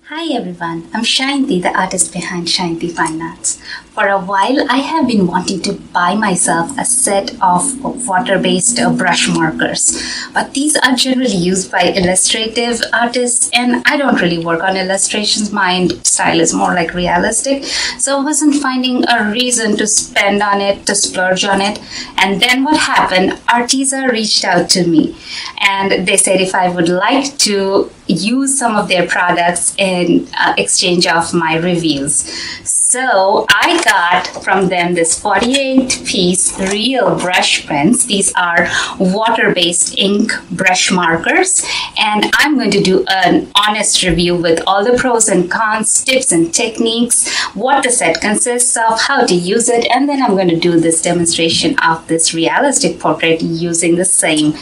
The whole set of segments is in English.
Hi everyone, I'm Shainti, the artist behind Shainti Fine Arts. For a while, I have been wanting to buy myself a set of water-based brush markers, but these are generally used by illustrative artists, and I don't really work on illustrations. My style is more like realistic, so I wasn't finding a reason to spend on it, to splurge on it. And then what happened? Arteza reached out to me, and they said if I would like to use some of their products in exchange of my reviews. So I got from them this 48-piece real brush pens. These are water-based ink brush markers, and I'm going to do an honest review with all the pros and cons, tips and techniques, what the set consists of, how to use it, and then I'm going to do this demonstration of this realistic portrait using the same.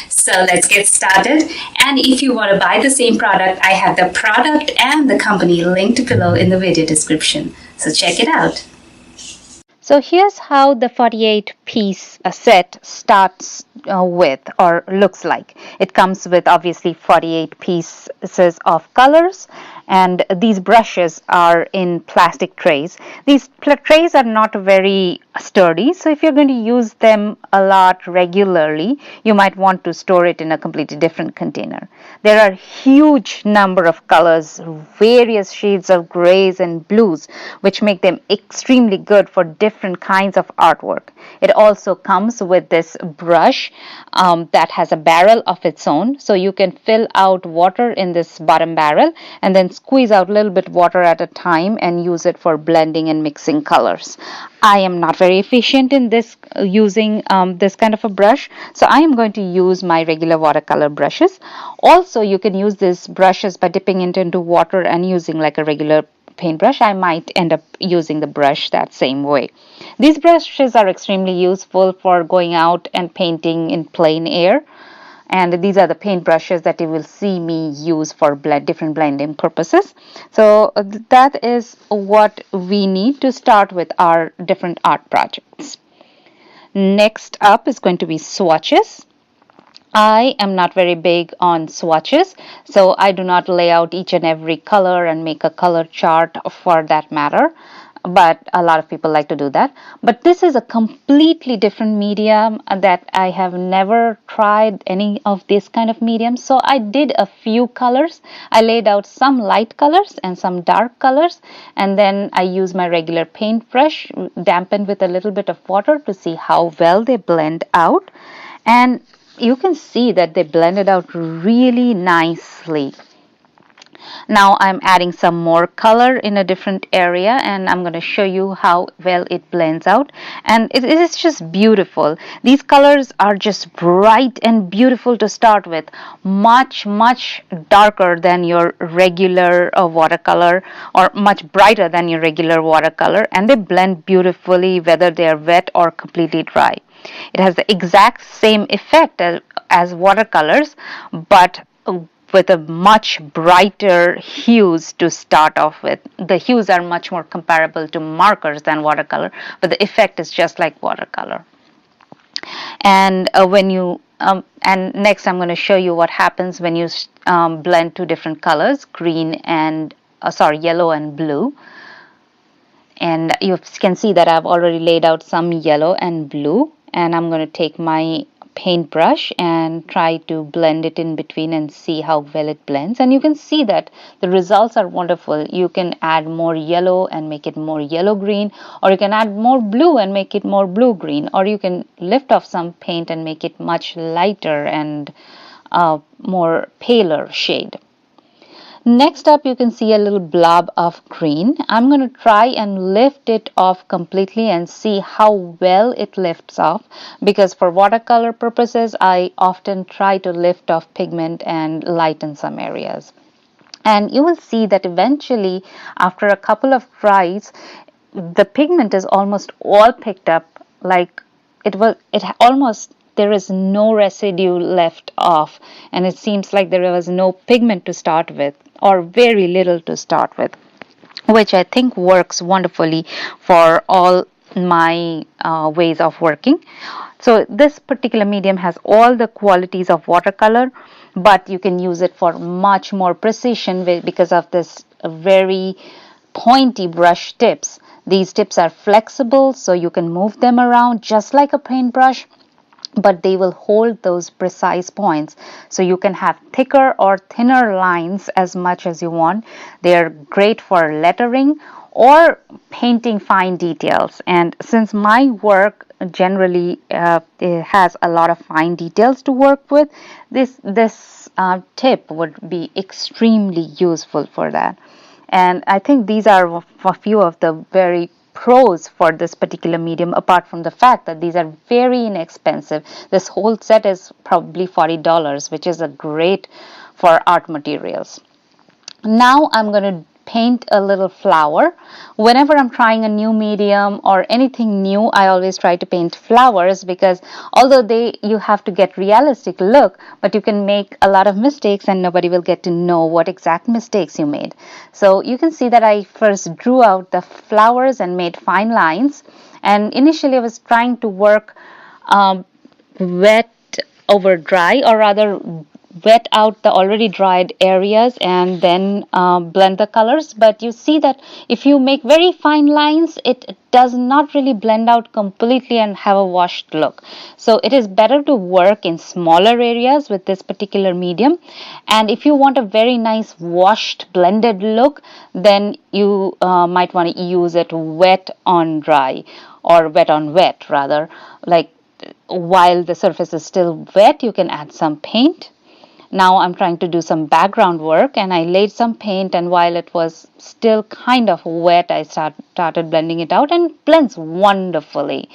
So let's get started. And if you want to buy the same product, I have the product and the company linked below in the video description. So check it out. So here's how the 48-piece set starts with or looks like. It comes with obviously 48 pieces of colors, and these brushes are in plastic trays. These trays are not very sturdy, so if you're going to use them a lot regularly, you might want to store it in a completely different container. There are huge number of colors, various shades of grays and blues, which make them extremely good for different kinds of artwork. It also comes with this brush that has a barrel of its own, so you can fill out water in this bottom barrel and then squeeze out a little bit water at a time and use it for blending and mixing colors. I am not very efficient in this using this kind of a brush, so I am going to use my regular watercolor brushes. Also, you can use these brushes by dipping it into water and using like a regular paintbrush. I might end up using the brush that same way. These brushes are extremely useful for going out and painting in plain air. And these are the paint brushes that you will see me use for different blending purposes. So that is what we need to start with our different art projects. Next up is going to be swatches. I am not very big on swatches, so I do not lay out each and every color and make a color chart for that matter. But a lot of people like to do that. But this is a completely different medium that I have never tried any of this kind of medium. So I did a few colors. I laid out some light colors and some dark colors. And then I used my regular paintbrush, dampened with a little bit of water to see how well they blend out. And you can see that they blended out really nicely. Now I'm adding some more color in a different area, and I'm going to show you how well it blends out, and it is just beautiful. These colors are just bright and beautiful to start with, much darker than your regular watercolor, or much brighter than your regular watercolor, and they blend beautifully whether they are wet or completely dry. It has the exact same effect as watercolors, but with a much brighter hues to start off with. The hues are much more comparable to markers than watercolor, but the effect is just like watercolor. And and next I'm going to show you what happens when you blend two different colors, green and yellow and blue. And you can see that I've already laid out some yellow and blue, and I'm going to take my paintbrush and try to blend it in between and see how well it blends. And you can see that the results are wonderful. You can add more yellow and make it more yellow green, or you can add more blue and make it more blue green, or you can lift off some paint and make it much lighter and more paler shade. Next up, you can see a little blob of green. I'm going to try and lift it off completely and see how well it lifts off, because for watercolor purposes, I often try to lift off pigment and lighten some areas. And you will see that eventually, after a couple of tries, the pigment is almost all picked up, like there is no residue left off, and it seems like there was no pigment to start with, or very little to start with, which I think works wonderfully for all my ways of working. So this particular medium has all the qualities of watercolor, but you can use it for much more precision because of this very pointy brush tips. These tips are flexible, so you can move them around just like a paintbrush, but they will hold those precise points. So you can have thicker or thinner lines as much as you want. They are great for lettering or painting fine details. And since my work generally it has a lot of fine details to work with, this tip would be extremely useful for that. And I think these are a few of the very pros for this particular medium, apart from the fact that these are very inexpensive. This whole set is probably $40, which is a great for art materials. Now I'm going to paint a little flower. Whenever I'm trying a new medium or anything new, I always try to paint flowers, because although you have to get realistic look, but you can make a lot of mistakes and nobody will get to know what exact mistakes you made. So you can see that I first drew out the flowers and made fine lines, and initially I was trying to work wet over dry, or rather wet out the already dried areas and then blend the colors. But you see that if you make very fine lines, it does not really blend out completely and have a washed look. So it is better to work in smaller areas with this particular medium. And if you want a very nice washed blended look, then you might want to use it wet on dry, or wet on wet rather. Like, while the surface is still wet, you can add some paint. Now I'm trying to do some background work, and I laid some paint, and while it was still kind of wet, I started blending it out, and it blends wonderfully.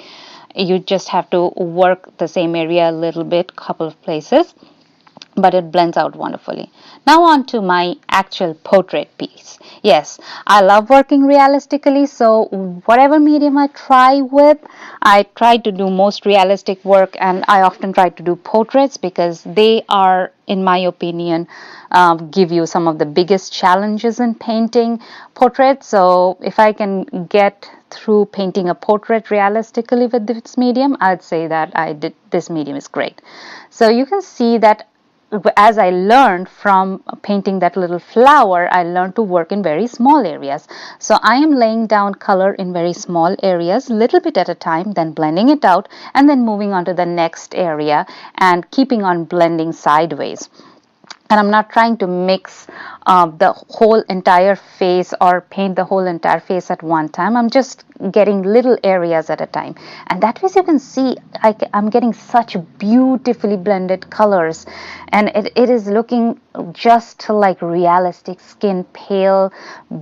You just have to work the same area a little bit, couple of places, but it blends out wonderfully. Now on to my actual portrait piece. Yes, I love working realistically, so whatever medium I try with, I try to do most realistic work, and I often try to do portraits because they are, in my opinion, give you some of the biggest challenges in painting portraits. So if I can get through painting a portrait realistically with this medium, I'd say that this medium is great. So you can see that as I learned from painting that little flower, I learned to work in very small areas. So I am laying down color in very small areas, little bit at a time, then blending it out, and then moving on to the next area and keeping on blending sideways. And I'm not trying to mix the whole entire face or paint the whole entire face at one time. I'm just getting little areas at a time. And that way you can see I'm getting such beautifully blended colors. And it is looking just like realistic skin, pale,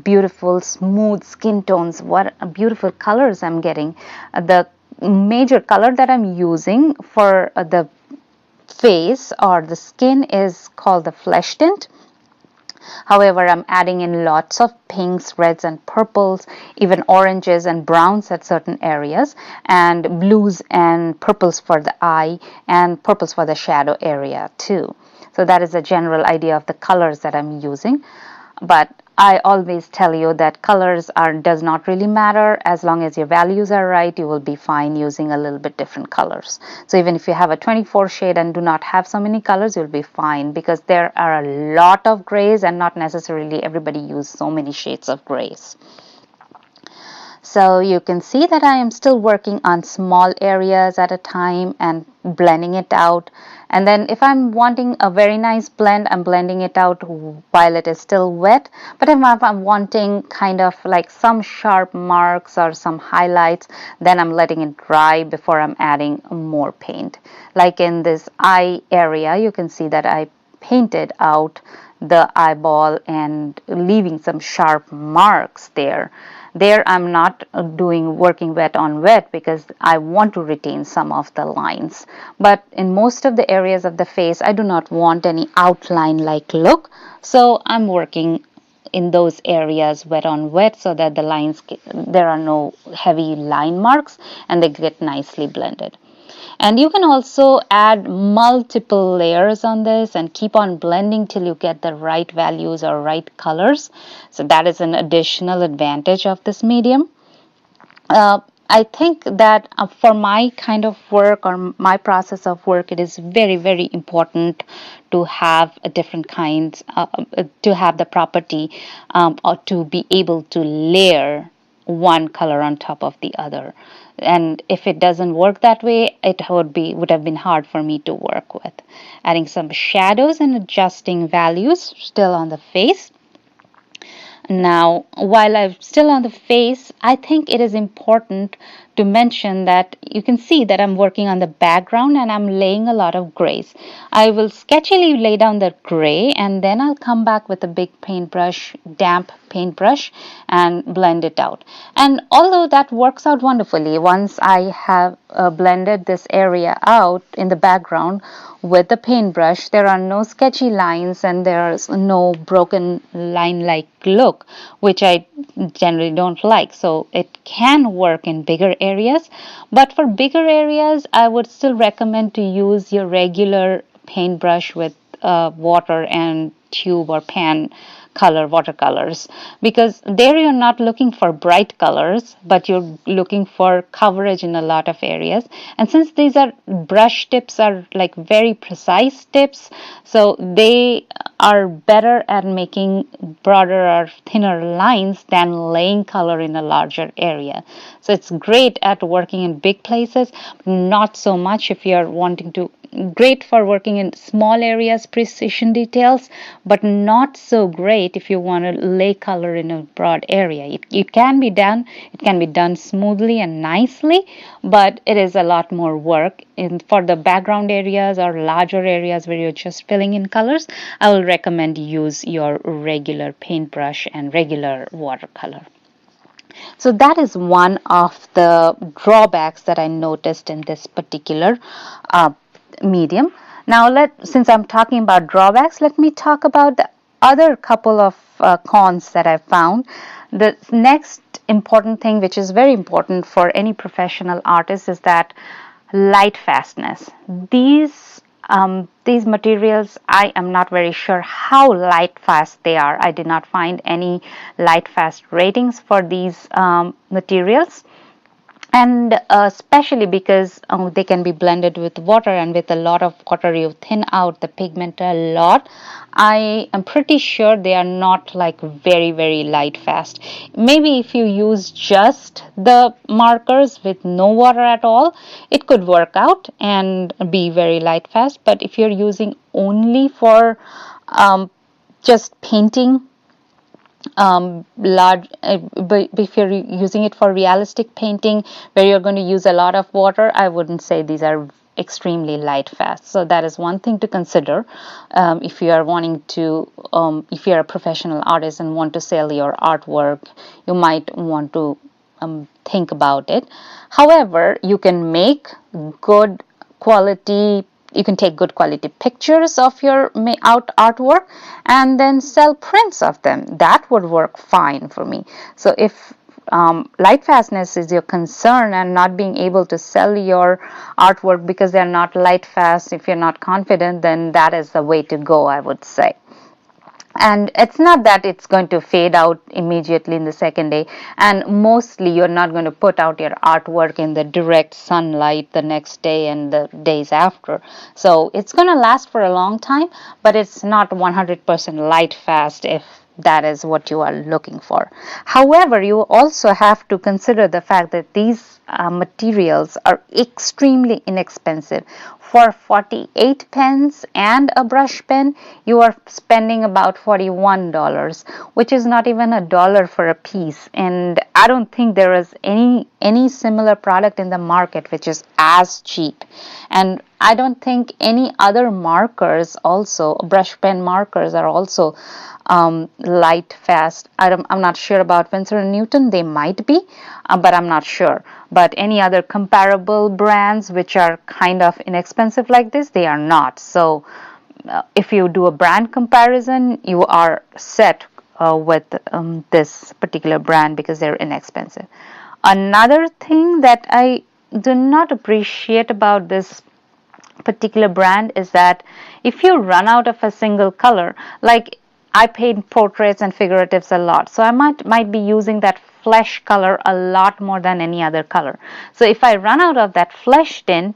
beautiful, smooth skin tones. What beautiful colors I'm getting. The major color that I'm using for the face or the skin is called the flesh tint. However, I'm adding in lots of pinks, reds, and purples, even oranges and browns at certain areas, and blues and purples for the eye, and purples for the shadow area too. So that is a general idea of the colors that I'm using. But I always tell you that colors does not really matter. As long as your values are right, you will be fine using a little bit different colors. So even if you have a 24 shade and do not have so many colors, you'll be fine, because there are a lot of grays and not necessarily everybody use so many shades of grays. So you can see that I am still working on small areas at a time and blending it out. And then if I'm wanting a very nice blend, I'm blending it out while it is still wet. But if I'm wanting kind of like some sharp marks or some highlights, then I'm letting it dry before I'm adding more paint. Like in this eye area, you can see that I painted out the eyeball and leaving some sharp marks there. There I'm not working wet on wet because I want to retain some of the lines. But in most of the areas of the face, I do not want any outline like look. So I'm working in those areas wet on wet so that there are no heavy line marks and they get nicely blended. And you can also add multiple layers on this and keep on blending till you get the right values or right colors. So that is an additional advantage of this medium. I think that for my kind of work or my process of work, it is very, very important to have a different kinds, to have the property, or to be able to layer one color on top of the other. And if it doesn't work that way, it would have been hard for me to work with. Adding some shadows and adjusting values still on the face. Now, while I'm still on the face, I think it is important to mention that you can see that I'm working on the background and I'm laying a lot of grays. I will sketchily lay down the gray and then I'll come back with a big paintbrush, damp paintbrush, and blend it out. And although that works out wonderfully, once I have blended this area out in the background with the paintbrush, there are no sketchy lines and there's no broken line-like look, which I generally don't like. So it can work in bigger areas, but for bigger areas, I would still recommend to use your regular paintbrush with water and tube or pan color watercolors, because there you're not looking for bright colors, but you're looking for coverage in a lot of areas. And since these are brush tips are like very precise tips, so they are better at making broader or thinner lines than laying color in a larger area. So it's great at working in big places, not so much if you're wanting to, great for working in small areas, precision details, but not so great if you want to lay color in a broad area. It can be done, it can be done smoothly and nicely, but it is a lot more work. For the background areas or larger areas where you're just filling in colors, I will recommend use your regular paintbrush and regular watercolor. So that is one of the drawbacks that I noticed in this particular medium. Now, since I'm talking about drawbacks, let me talk about the other couple of cons that I found. The next important thing, which is very important for any professional artist, is that light fastness. These materials, I am not very sure how light fast they are. I did not find any light fast ratings for these materials, and especially because they can be blended with water, and with a lot of water you thin out the pigment a lot. I am pretty sure they are not like very, very light fast. Maybe if you use just the markers with no water at all, it could work out and be very light fast. But if you're using only for just painting large, but if you're using it for realistic painting where you're going to use a lot of water, I wouldn't say these are extremely light fast. So that is one thing to consider if you are wanting to, if you're a professional artist and want to sell your artwork, you might want to think about it. However, you can make good quality, you can take good quality pictures of your artwork and then sell prints of them. That would work fine for me. So if light fastness is your concern and not being able to sell your artwork because they're not light fast, if you're not confident, then that is the way to go, I would say. And it's not that it's going to fade out immediately in the second day, and mostly you're not going to put out your artwork in the direct sunlight the next day and the days after. So it's going to last for a long time, but it's not 100% light fast if that is what you are looking for. However, you also have to consider the fact that these materials are extremely inexpensive. For 48 pens and a brush pen, you are spending about $41, which is not even $1 for a piece. And I don't think there is any similar product in the market which is as cheap. And I don't think any other markers also, brush pen markers, are also light fast. I'm not sure about Winsor & Newton. They might be, but I'm not sure. But any other comparable brands which are kind of inexpensive like this, they are not. So if you do a brand comparison, you are set with this particular brand because they're inexpensive. Another thing that I do not appreciate about this particular brand is that if you run out of a single color, like I paint portraits and figuratives a lot, so I might be using that flesh color a lot more than any other color. So if I run out of that flesh tint,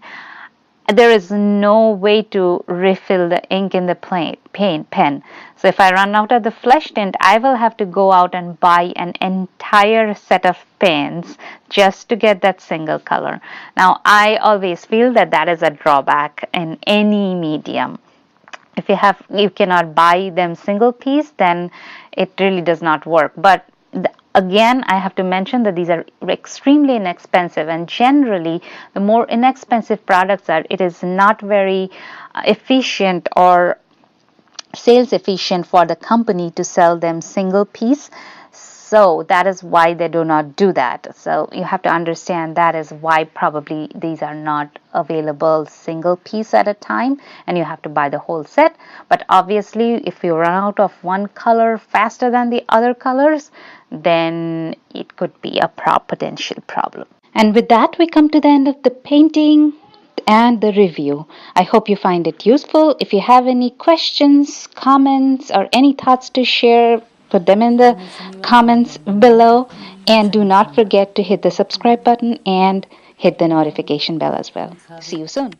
there is no way to refill the ink in the paint pen. So if I run out of the flesh tint, I will have to go out and buy an entire set of pens just to get that single color. Now, I always feel that that is a drawback in any medium. If you cannot buy them single piece, then it really does not work. But again, I have to mention that these are extremely inexpensive, and generally the more inexpensive products are, it is not very efficient or sales efficient for the company to sell them single piece. So that is why they do not do that. So you have to understand that is why probably these are not available single piece at a time, and you have to buy the whole set. But obviously, if you run out of one color faster than the other colors, then it could be a potential problem. And with that, we come to the end of the painting and the review. I hope you find it useful. If you have any questions, comments, or any thoughts to share, put them in the comments below. And do not forget to hit the subscribe button and hit the notification bell as well. See you soon.